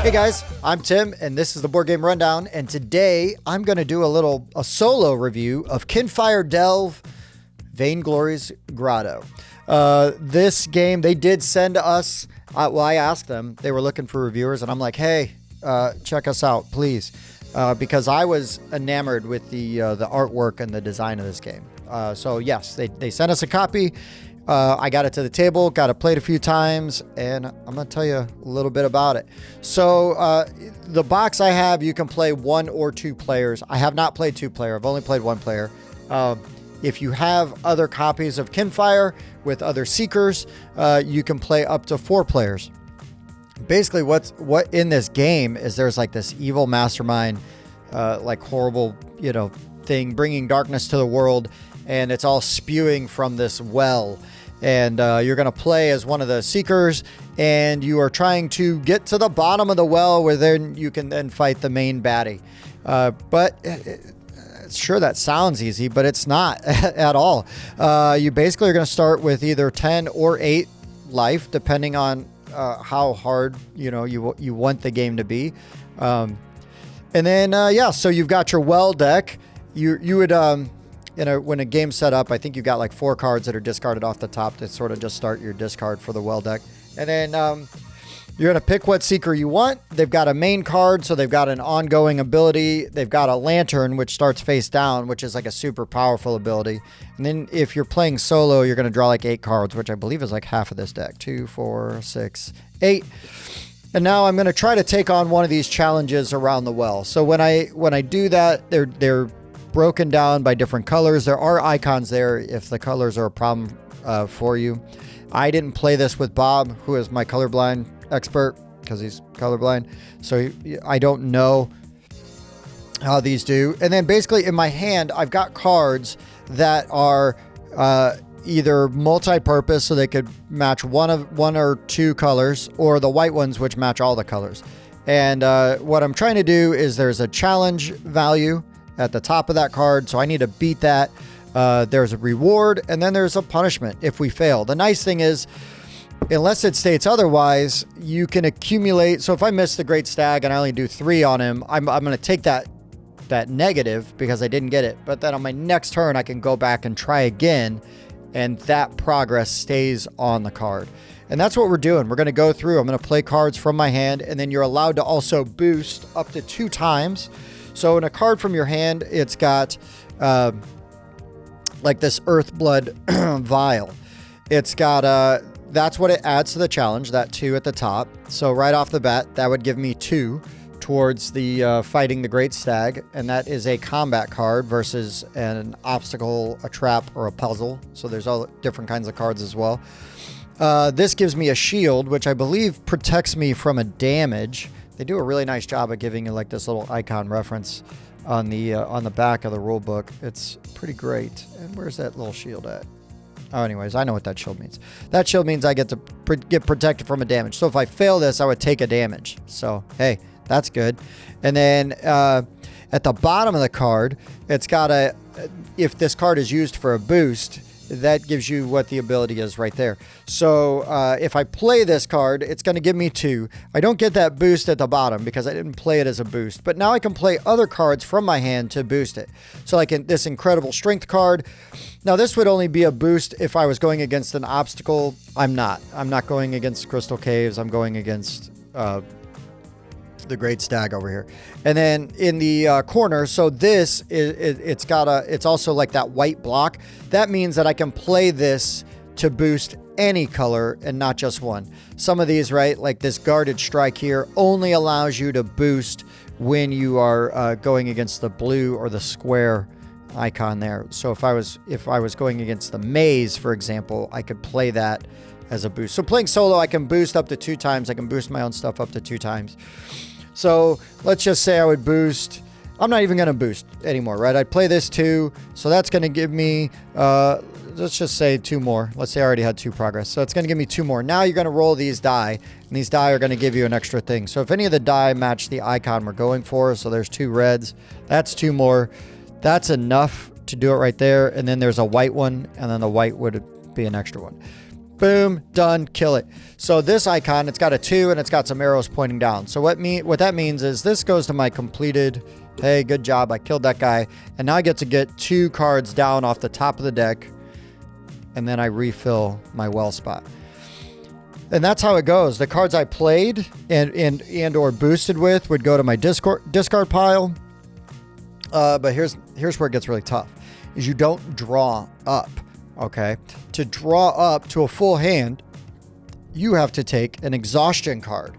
Hey guys, I'm Tim, and this is the Board Game Rundown, and today I'm going to do a solo review of Kinfire Delve, Vainglory's Grotto. This game, they did send us, I asked them, they were looking for reviewers, and I'm like, hey, check us out, please, because I was enamored with the artwork and the design of this game. So yes, they sent us a copy. I got it to the table, got to play it a few times, and I'm going to tell you a little bit about it. So the box I have, you can play 1 or 2 players. I have not played 2-player. I've only played 1 player. If you have other copies of Kinfire with other seekers, you can play up to 4 players. Basically, what in this game is there's like this evil mastermind, like horrible, thing bringing darkness to the world, and it's all spewing from this well. And you're going to play as one of the seekers, and you are trying to get to the bottom of the well where then you can then fight the main baddie. But sure, that sounds easy, but it's not at all. You basically are going to start with either 10 or 8 life, depending on how hard you want the game to be. And then so you've got your well deck. You would when a game's set up, I think you've got like 4 cards that are discarded off the top to sort of just start your discard for the well deck. And then you're going to pick what seeker you want. They've got a main card, so they've got an ongoing ability. They've got a lantern, which starts face down, which is like a super powerful ability. And then if you're playing solo, you're going to draw like 8 cards, which I believe is like half of this deck. 2, 4, 6, 8. And now I'm going to try to take on one of these challenges around the well. So when I do that, they're broken down by different colors. There are icons there if the colors are a problem for you. I didn't play this with Bob, who is my colorblind expert, because he's colorblind. So I don't know how these do. And then basically in my hand, I've got cards that are either multi-purpose, so they could match one or 2 colors, or the white ones, which match all the colors. And what I'm trying to do is there's a challenge value at the top of that card, so I need to beat that. There's a reward, and then there's a punishment if we fail. The nice thing is, unless it states otherwise, you can accumulate. So if I miss the Great Stag and I only do 3 on him, I'm going to take that negative because I didn't get it. But then on my next turn, I can go back and try again, and that progress stays on the card. And that's what we're doing. We're going to go through. I'm going to play cards from my hand, and then you're allowed to also boost up to 2 times. So in a card from your hand, it's got like this Earthblood vial. It's got that's what it adds to the challenge, that 2 at the top. So right off the bat, that would give me 2 towards the fighting the Great Stag, and that is a combat card versus an obstacle, a trap, or a puzzle. So there's all different kinds of cards as well. This gives me a shield, which I believe protects me from a damage. They do a really nice job of giving you like this little icon reference on the back of the rule book. It's pretty great. And where's that little shield at? Oh, anyways, I know what that shield means. That shield means I get to get protected from a damage. So if I fail this, I would take a damage. So, hey, that's good. And then at the bottom of the card, it's got if this card is used for a boost, that gives you what the ability is right there. So if I play this card, it's going to give me 2. I don't get that boost at the bottom because I didn't play it as a boost. But now I can play other cards from my hand to boost it. So like this incredible strength card. Now this would only be a boost if I was going against an obstacle. I'm not going against Crystal Caves. I'm going against the Great Stag over here. And then in the corner, so this it's also like that white block. That means that I can play this to boost any color and not just one. Some of these, right, like this guarded strike here, only allows you to boost when you are going against the blue or the square icon there. So if I was going against the maze, for example, I could play that as a boost. So playing solo, I can boost up to 2 times. I can boost my own stuff up to 2 times. So let's just say I would boost. I'm not even going to boost anymore, right? I'd play this 2. So that's going to give me, let's just say 2 more. Let's say I already had 2 progress. So it's going to give me 2 more. Now you're going to roll these die, and these die are going to give you an extra thing. So if any of the die match the icon we're going for, so there's 2 reds, that's 2 more. That's enough to do it right there. And then there's a white one, and then the white would be an extra one. Boom, done, kill it. So this icon, it's got a 2 and it's got some arrows pointing down. So what that means is this goes to my completed, hey, good job, I killed that guy. And now I get to get 2 cards down off the top of the deck. And then I refill my well spot. And that's how it goes. The cards I played and or boosted with would go to my discard pile. But here's where it gets really tough, is you don't draw up, okay? To draw up to a full hand, you have to take an exhaustion card.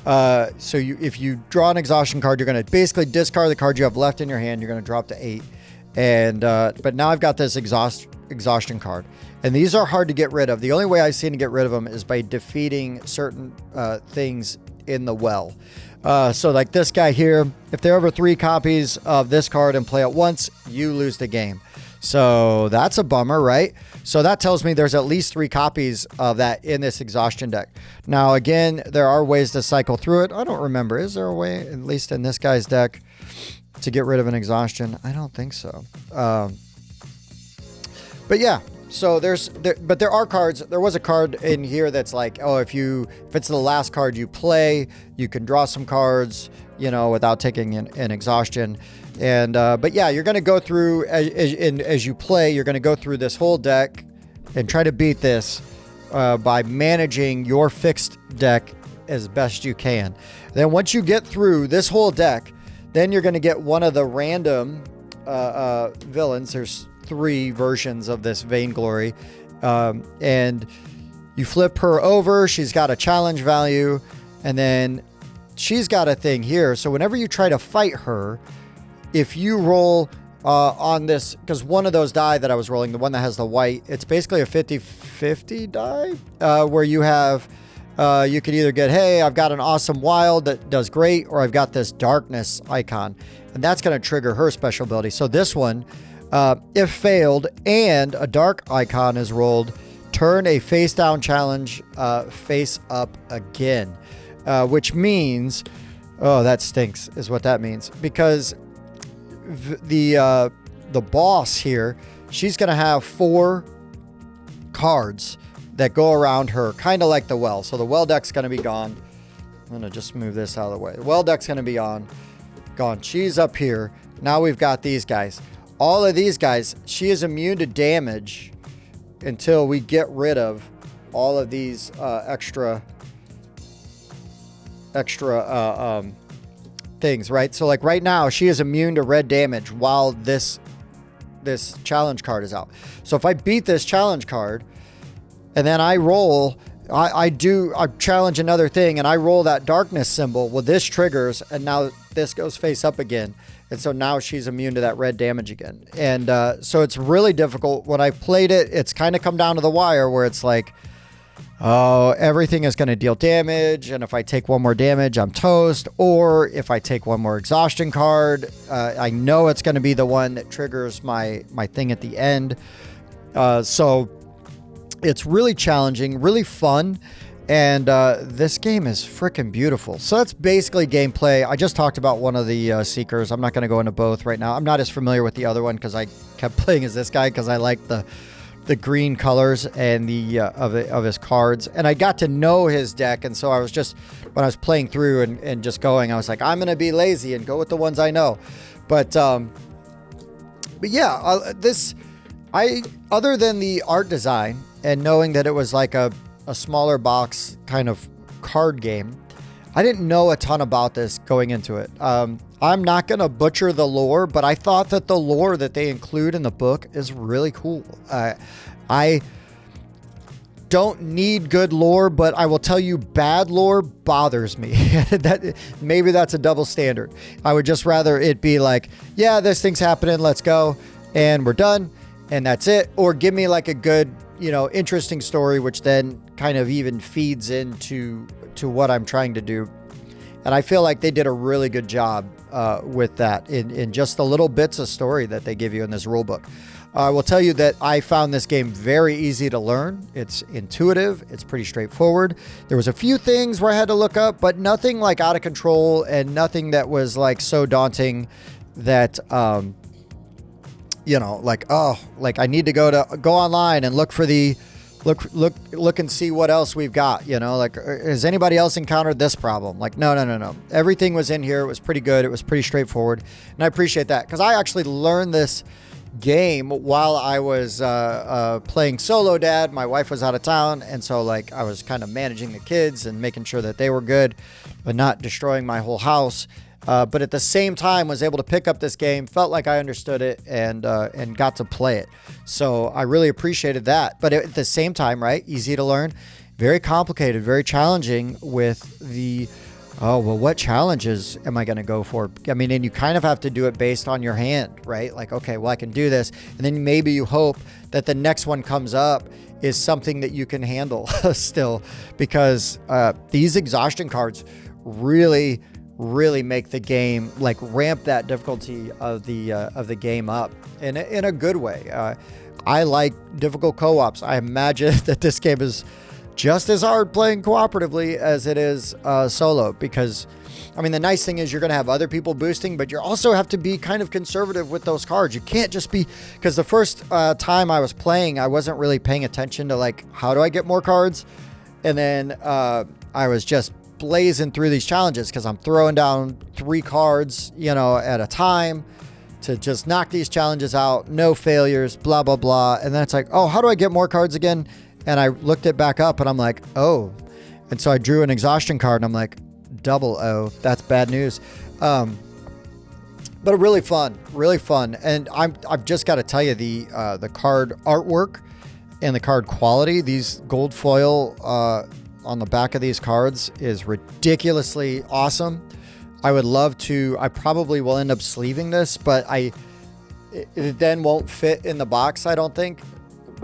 So if you draw an exhaustion card, you're going to basically discard the card you have left in your hand. You're going to drop to 8. And but now I've got this exhaustion card. And these are hard to get rid of. The only way I've seen to get rid of them is by defeating certain things in the well. So like this guy here, if there are over 3 copies of this card and play it once, you lose the game. So that's a bummer, right? So that tells me there's at least 3 copies of that in this exhaustion deck. Now, again, there are ways to cycle through it. I don't remember. Is there a way, at least in this guy's deck, to get rid of an exhaustion? I don't think so. But yeah. So there are cards. There was a card in here that's like, oh, if it's the last card you play, you can draw some cards, without taking an exhaustion. And but yeah, you're going to go through as you play. You're going to go through this whole deck and try to beat this by managing your fixed deck as best you can. Then once you get through this whole deck, then you're going to get one of the random villains. There's 3 versions of this Vainglory, and you flip her over. She's got a challenge value, and then she's got a thing here. So whenever you try to fight her, if you roll on this, because one of those die that I was rolling, the one that has the white, it's basically a 50-50 die, where you have you could either get, hey, I've got an awesome wild that does great, or I've got this darkness icon, and that's going to trigger her special ability. So this one, if failed and a dark icon is rolled, turn a face down challenge face up again, which means, oh, that stinks is what that means, because the boss here, she's going to have 4 cards that go around her, kind of like the well. So the well deck's going to be gone. I'm going to just move this out of the way. The well deck's going to be gone. She's up here. Now we've got these guys. All of these guys, she is immune to damage until we get rid of all of these extra things, right? So like right now, she is immune to red damage while this challenge card is out. So if I beat this challenge card and then I roll, I challenge another thing and I roll that darkness symbol, well, this triggers and now this goes face up again. And so now she's immune to that red damage again. And so it's really difficult. When I played it, it's kind of come down to the wire where it's like, oh, everything is going to deal damage. And if I take one more damage, I'm toast. Or if I take one more exhaustion card, I know it's going to be the one that triggers my thing at the end. So it's really challenging, really fun. And this game is freaking beautiful. So that's basically gameplay. I just talked about one of the Seekers. I'm not going to go into both right now. I'm not as familiar with the other one because I kept playing as this guy because I like the green colors and the of his cards. And I got to know his deck. And so I was just, when I was playing through and just going, I was like, I'm going to be lazy and go with the ones I know. But yeah, other than the art design and knowing that it was like a smaller box kind of card game, I didn't know a ton about this going into it. I'm not going to butcher the lore, but I thought that the lore that they include in the book is really cool. I don't need good lore, but I will tell you bad lore bothers me. Maybe that's a double standard. I would just rather it be like, yeah, this thing's happening, let's go, and we're done, and that's it. Or give me like a good, interesting story, which then kind of even feeds into what I'm trying to do. And I feel like they did a really good job with that in just the little bits of story that they give you in this rule book. I will tell you that I found this game very easy to learn. It's intuitive. It's pretty straightforward. There was a few things where I had to look up, but nothing like out of control and nothing that was like so daunting that, like I need to go online and look for the look and see what else we've got. You know, like, has anybody else encountered this problem? Like, no. Everything was in here. It was pretty good. It was pretty straightforward. And I appreciate that because I actually learned this game while I was playing solo dad. My wife was out of town. And so like I was kind of managing the kids and making sure that they were good, but not destroying my whole house. But at the same time was able to pick up this game, felt like I understood it and got to play it. So I really appreciated that. But at the same time, right, easy to learn, very complicated, very challenging with the, oh, well, what challenges am I going to go for? I mean, and you kind of have to do it based on your hand, right? Like, okay, well, I can do this. And then maybe you hope that the next one comes up is something that you can handle still, because these exhaustion cards really make the game, like ramp that difficulty of the game up in a good way. I like difficult co-ops. I imagine that this game is just as hard playing cooperatively as it is solo, because I mean, the nice thing is you're going to have other people boosting, but you also have to be kind of conservative with those cards. You can't just be, because the first time I was playing, I wasn't really paying attention to like, how do I get more cards? And then I was just blazing through these challenges because I'm throwing down 3 cards, you know, at a time to just knock these challenges out. No failures, blah, blah, blah. And then it's like, oh, how do I get more cards again? And I looked it back up and I'm like, oh. And so I drew an exhaustion card and I'm like, double O. That's bad news. But really fun. And I've just got to tell you, the card artwork and the card quality, these gold foil on the back of these cards is ridiculously awesome. I would love to, I probably will end up sleeving this, but it then won't fit in the box, I don't think.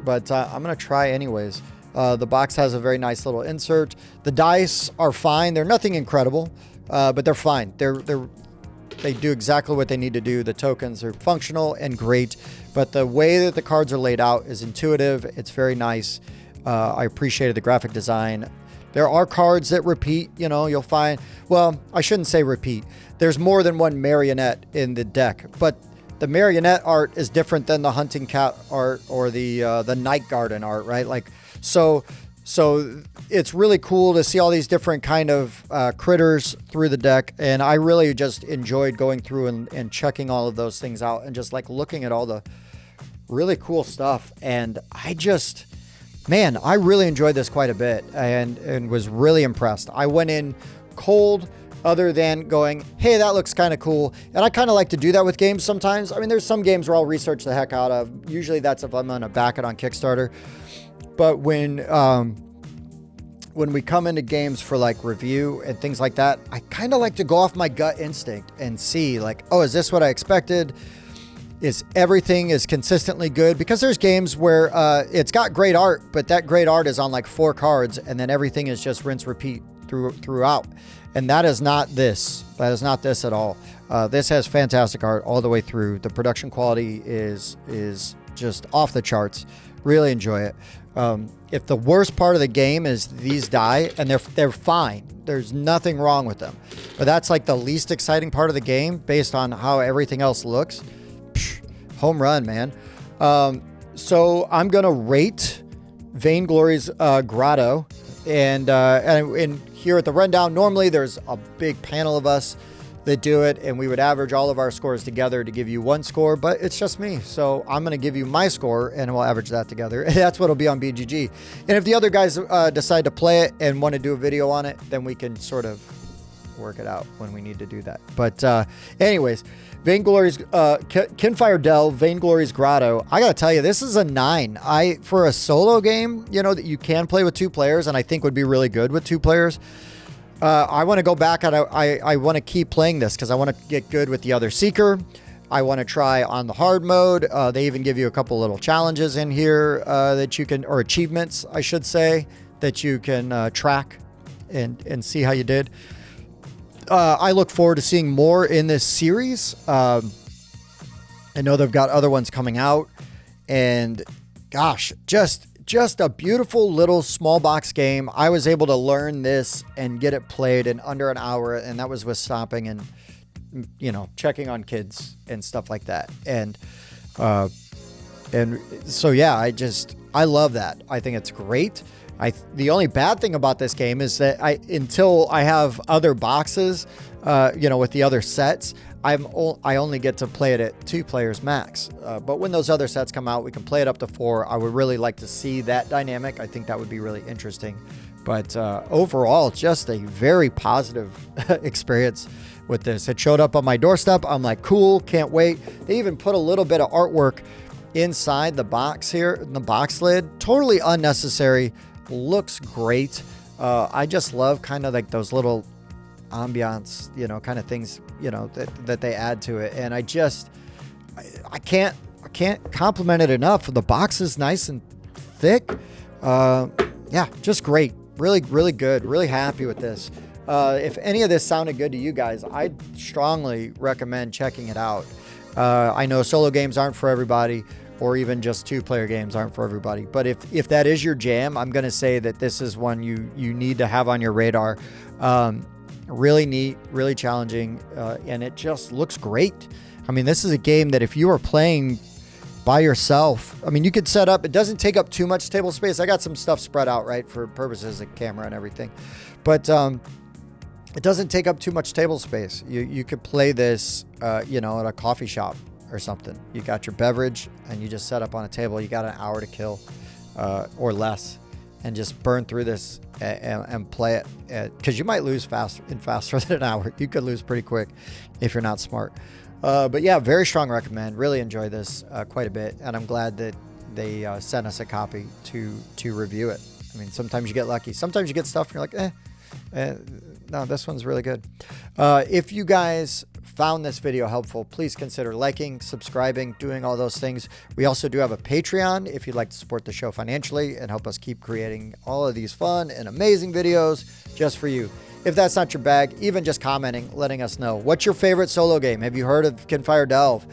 But I'm going to try anyways. The box has a very nice little insert. The dice are fine. They're nothing incredible, but they're fine. They do exactly what they need to do. The tokens are functional and great, but the way that the cards are laid out is intuitive. It's very nice. I appreciated the graphic design. There are cards that repeat, you know, you'll find, well, I shouldn't say repeat. There's more than one marionette in the deck, but the marionette art is different than the hunting cat art or the night garden art, right? Like, so it's really cool to see all these different kind of critters through the deck. And I really just enjoyed going through and checking all of those things out and just like looking at all the really cool stuff. And man, I really enjoyed this quite a bit and was really impressed. I went in cold, other than going, hey, that looks kind of cool. And I kind of like to do that with games sometimes. I mean, there's some games where I'll research the heck out of. Usually that's if I'm going to back it on Kickstarter. But when we come into games for like review and things like that, I kind of like to go off my gut instinct and see like, oh, is this what I expected? Is everything is consistently good? Because there's games where it's got great art, but that great art is on like 4 cards and then everything is just rinse repeat throughout. And that is not this. That is not this at all. This has fantastic art all the way through. The production quality is just off the charts. Really enjoy it. If the worst part of the game is these die, and they're fine. There's nothing wrong with them. But that's like the least exciting part of the game based on how everything else looks. Home run, man. So I'm going to rate Vainglory's Grotto. And here at the rundown, normally there's a big panel of us that do it, and we would average all of our scores together to give you one score, but it's just me. So I'm going to give you my score, and we'll average that together. That's what will be on BGG. And if the other guys decide to play it and want to do a video on it, then we can sort of work it out when we need to do that. But anyways, Vainglory's Kinfire Delve, Vainglory's Grotto. I gotta tell you, this is a 9. For a solo game, you know, that you can play with 2 players, and I think would be really good with 2 players. I want to go back and I want to keep playing this because I want to get good with the other Seeker. I want to try on the hard mode. They even give you a couple little challenges in here that you can, or achievements, I should say, that you can track and see how you did. I look forward to seeing more in this series. I know they've got other ones coming out, and gosh, just a beautiful little small box game. I was able to learn this and get it played in under an hour, and that was with stopping and, you know, checking on kids and stuff like that. And And so, yeah, I love that. I think it's great. The only bad thing about this game is that until I have other boxes, with the other sets, I only get to play it at 2 players max. But when those other sets come out, we can play it up to 4. I would really like to see that dynamic. I think that would be really interesting. But overall, just a very positive experience with this. It showed up on my doorstep. I'm like, cool, can't wait. They even put a little bit of artwork inside the box here, in the box lid. Totally unnecessary. Looks great. I just love kind of like those little ambiance, kind of things, that they add to it. And I can't compliment it enough. The box is nice and thick. Yeah, just great. Really, really good. Really happy with this. If any of this sounded good to you guys, I'd strongly recommend checking it out. I know solo games aren't for everybody, or even just 2-player games aren't for everybody. But if that is your jam, I'm going to say that this is one you need to have on your radar. Really neat, really challenging, and it just looks great. I mean, this is a game that if you are playing by yourself, I mean, you could set up, it doesn't take up too much table space. I got some stuff spread out, right, for purposes of camera and everything. But it doesn't take up too much table space. You could play this, at a coffee shop or something. You got your beverage and you just set up on a table. You got an hour to kill or less, and just burn through this and play it. Because you might lose faster than an hour. You could lose pretty quick if you're not smart. But yeah, very strong recommend. Really enjoy this quite a bit, and I'm glad that they sent us a copy to review it. I mean, sometimes you get lucky. Sometimes you get stuff and you're like, no, this one's really good. If you guys found this video helpful, please consider liking, subscribing, doing all those things. We also do have a Patreon if you'd like to support the show financially and help us keep creating all of these fun and amazing videos just for you. If that's not your bag, even just commenting, letting us know. What's your favorite solo game? Have you heard of Kinfire Delve?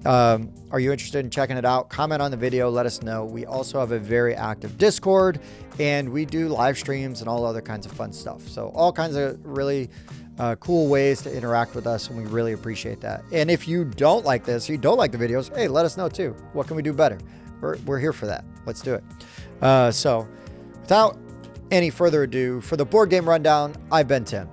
Are you interested in checking it out? Comment on the video, let us know. We also have a very active Discord, and we do live streams and all other kinds of fun stuff. So all kinds of really cool ways to interact with us, and we really appreciate that. And if you don't like this, you don't like the videos, hey, let us know too. What can we do better? We're here for that. Let's do it. So without any further ado, for the board game rundown, I've been Tim.